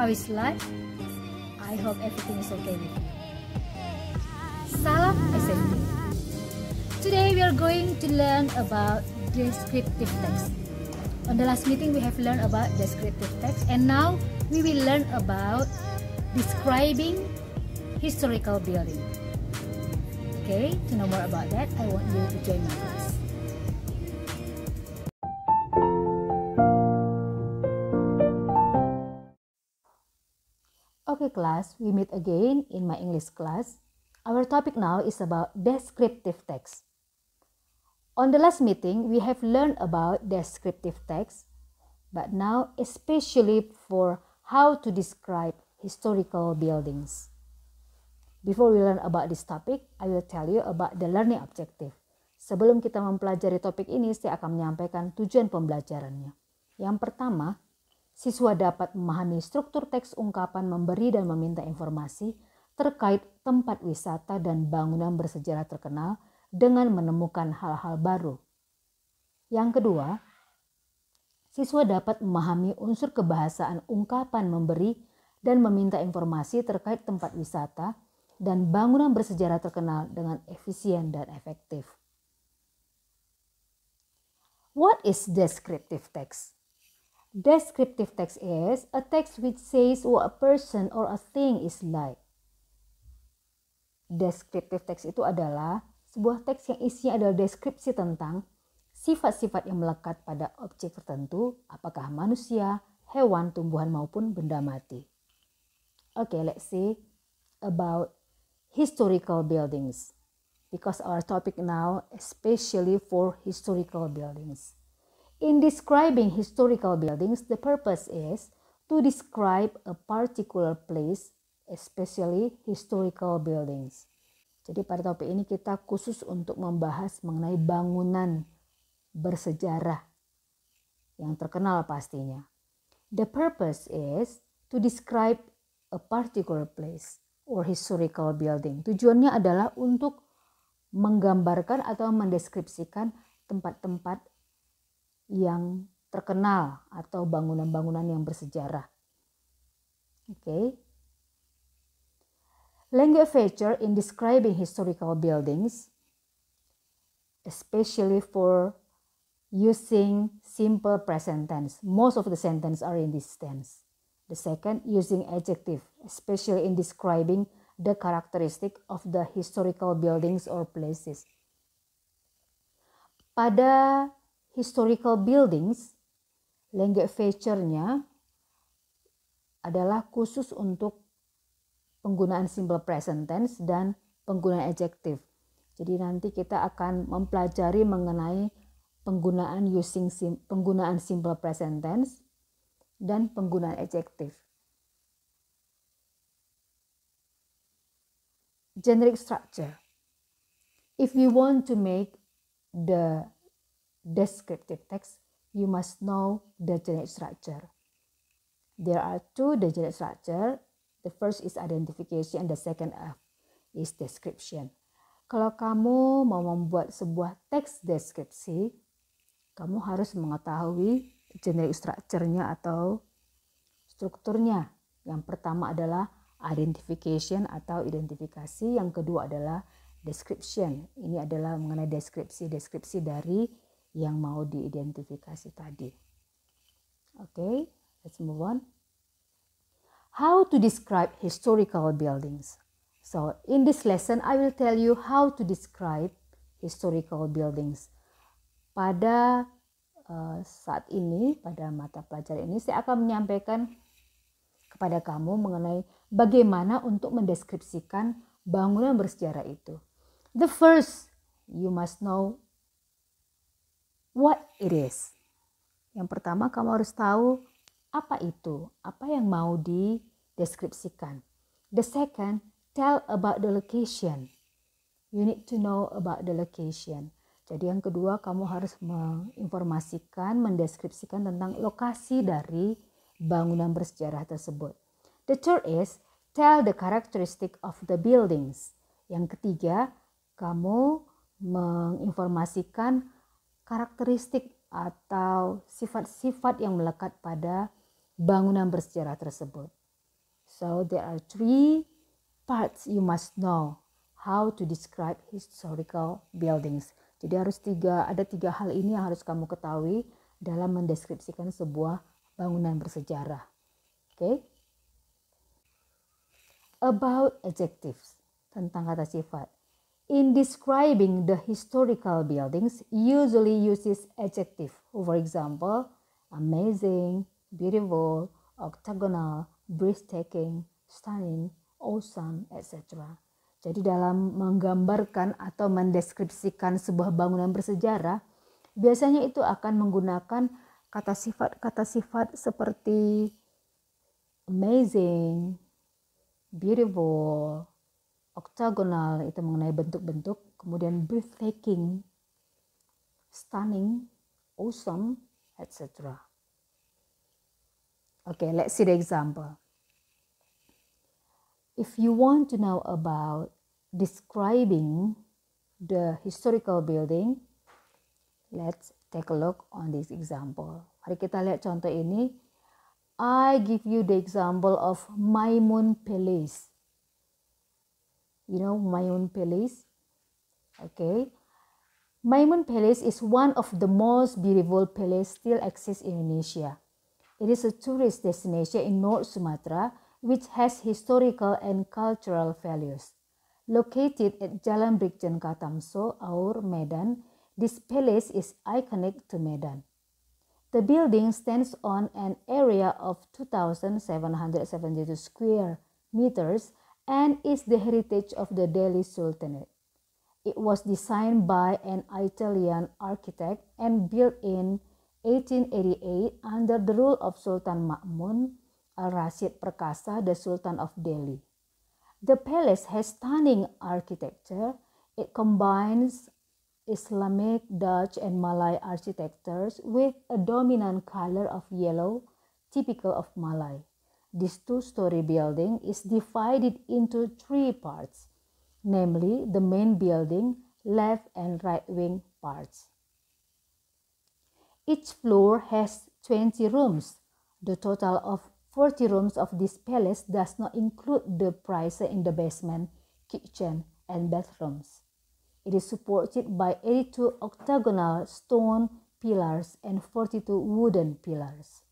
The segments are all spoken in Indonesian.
How is life? I hope everything is okay with you. Salam SMD. Today we are going to learn about descriptive text. On the last meeting we have learned about descriptive text, and now we will learn about describing historical building. Okay, to know more about that, I want you to join my class. Okay class, we meet again in my English class. Our topic now is about descriptive text. On the last meeting, we have learned about descriptive text, but now especially for how to describe historical buildings. Before we learn about this topic, I will tell you about the learning objective. Sebelum kita mempelajari topik ini, saya akan menyampaikan tujuan pembelajarannya. Yang pertama, siswa dapat memahami struktur teks ungkapan memberi dan meminta informasi terkait tempat wisata dan bangunan bersejarah terkenal dengan menemukan hal-hal baru. Yang kedua, siswa dapat memahami unsur kebahasaan ungkapan memberi dan meminta informasi terkait tempat wisata dan bangunan bersejarah terkenal dengan efisien dan efektif. What is descriptive text? Descriptive text is a text which says what a person or a thing is like. Descriptive text itu adalah sebuah teks yang isinya adalah deskripsi tentang sifat-sifat yang melekat pada objek tertentu, apakah manusia, hewan, tumbuhan maupun benda mati. Okay, let's see about historical buildings, because our topic now especially for historical buildings. In describing historical buildings, the purpose is to describe a particular place, especially historical buildings. Jadi pada topik ini kita khusus untuk membahas mengenai bangunan bersejarah yang terkenal pastinya. The purpose is to describe a particular place or historical building. Tujuannya adalah untuk menggambarkan atau mendeskripsikan tempat-tempat yang terkenal atau bangunan-bangunan yang bersejarah. Okay. Language feature in describing historical buildings, especially for using simple present tense. Most of the sentences are in this tense. The second, using adjective, especially in describing the characteristic of the historical buildings or places. Pada historical buildings, language feature-nya adalah khusus untuk penggunaan simple present tense dan penggunaan adjective. Jadi nanti kita akan mempelajari mengenai penggunaan simple present tense dan penggunaan adjective. Generic structure. If you want to make the descriptive text, you must know the generic structure. There are two generic structure. The first is identification and the second is description. Kalau kamu mau membuat sebuah teks deskripsi, kamu harus mengetahui generic structure-nya atau strukturnya. Yang pertama adalah identification atau identifikasi, yang kedua adalah description. Ini adalah mengenai deskripsi dari yang mau diidentifikasi tadi. Okay, let's move on. How to describe historical buildings. So, in this lesson, I will tell you how to describe historical buildings. Pada saat ini, pada mata pelajaran ini, saya akan menyampaikan kepada kamu mengenai bagaimana untuk mendeskripsikan bangunan bersejarah itu. The first, you must know what it is. Yang pertama, kamu harus tahu apa itu, apa yang mau dideskripsikan. The second, tell about the location. You need to know about the location. Jadi yang kedua, kamu harus menginformasikan, mendeskripsikan tentang lokasi dari bangunan bersejarah tersebut. The third is, tell the characteristic of the buildings. Yang ketiga, kamu menginformasikan karakteristik atau sifat-sifat yang melekat pada bangunan bersejarah tersebut. So there are 3 parts you must know how to describe historical buildings. Jadi ada tiga hal ini yang harus kamu ketahui dalam mendeskripsikan sebuah bangunan bersejarah. Okay? About adjectives, tentang kata sifat. In describing the historical buildings, usually uses adjective. For example, amazing, beautiful, octagonal, breathtaking, stunning, awesome, etc. Jadi dalam menggambarkan atau mendeskripsikan sebuah bangunan bersejarah, biasanya itu akan menggunakan kata sifat seperti amazing, beautiful, octagonal itu mengenai bentuk-bentuk, kemudian breathtaking, stunning, awesome, etc. Okay, let's see the example. If you want to know about describing the historical building, let's take a look on this example. Mari kita lihat contoh ini. I give you the example of Maimun Palace. You know Maimun Palace? Okay. Maimun Palace is one of the most beautiful palaces still exists in Indonesia. It is a tourist destination in North Sumatra which has historical and cultural values. Located at Jalan Brigjen Katamso, Aur, Medan, this palace is iconic to Medan. The building stands on an area of 2,772 square meters and is the heritage of the Delhi Sultanate. It was designed by an Italian architect and built in 1888 under the rule of Sultan Ma'mun al-Rashid Perkasa, the Sultan of Delhi. The palace has stunning architecture. It combines Islamic, Dutch, and Malay architectures with a dominant color of yellow, typical of Malay. This 2-story building is divided into 3 parts, namely the main building, left and right wing parts. Each floor has 20 rooms. The total of 40 rooms of this palace does not include the prices in the basement, kitchen, and bathrooms. It is supported by 82 octagonal stone pillars and 42 wooden pillars.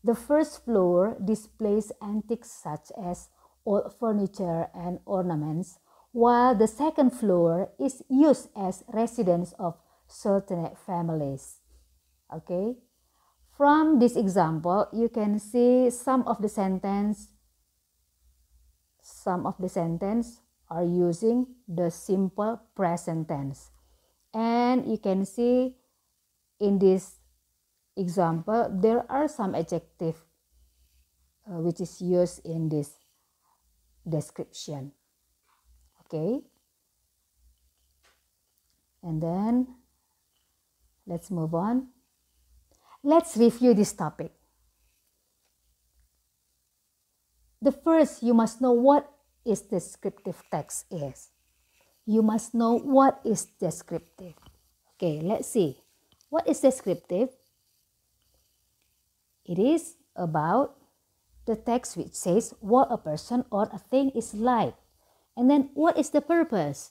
The first floor displays antiques such as old furniture and ornaments, while the second floor is used as residence of Sultanate families. Okay? From this example, you can see some of the sentence are using the simple present tense. And you can see in this example, there are some adjective which is used in this description. Okay? And then, let's move on. Let's review this topic. The first, you must know what is descriptive text is. You must know what is descriptive. Okay, let's see. What is descriptive? It is about the text which says what a person or a thing is like. And then what is the purpose?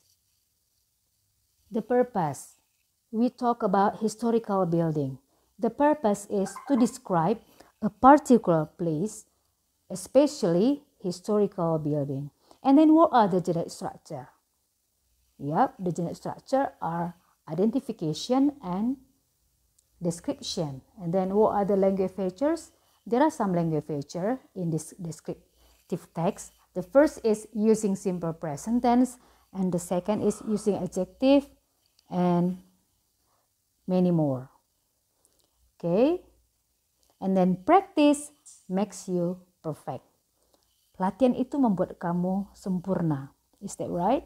The purpose. We talk about historical building. The purpose is to describe a particular place, especially historical building. And then what are the generic structure? Yep, the generic structure are identification and description. And then what are the language features? There are some language features in this descriptive text. The first is using simple present tense, and the second is using adjective, and many more. Okay, and then practice makes you perfect. Latihan itu membuat kamu sempurna. Is that right?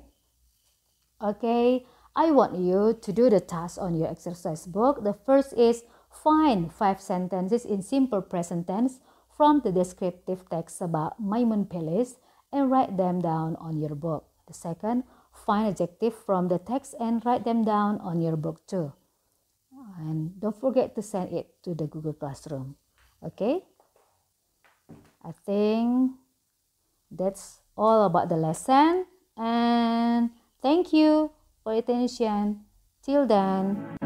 Okay, I want you to do the task on your exercise book. The first is find 5 sentences in simple present tense from the descriptive text about Maimun Palace and write them down on your book. The second, find adjective from the text and write them down on your book too. And don't forget to send it to the Google Classroom. Okay? I think That's all about the lesson, and thank you for your attention. Till then.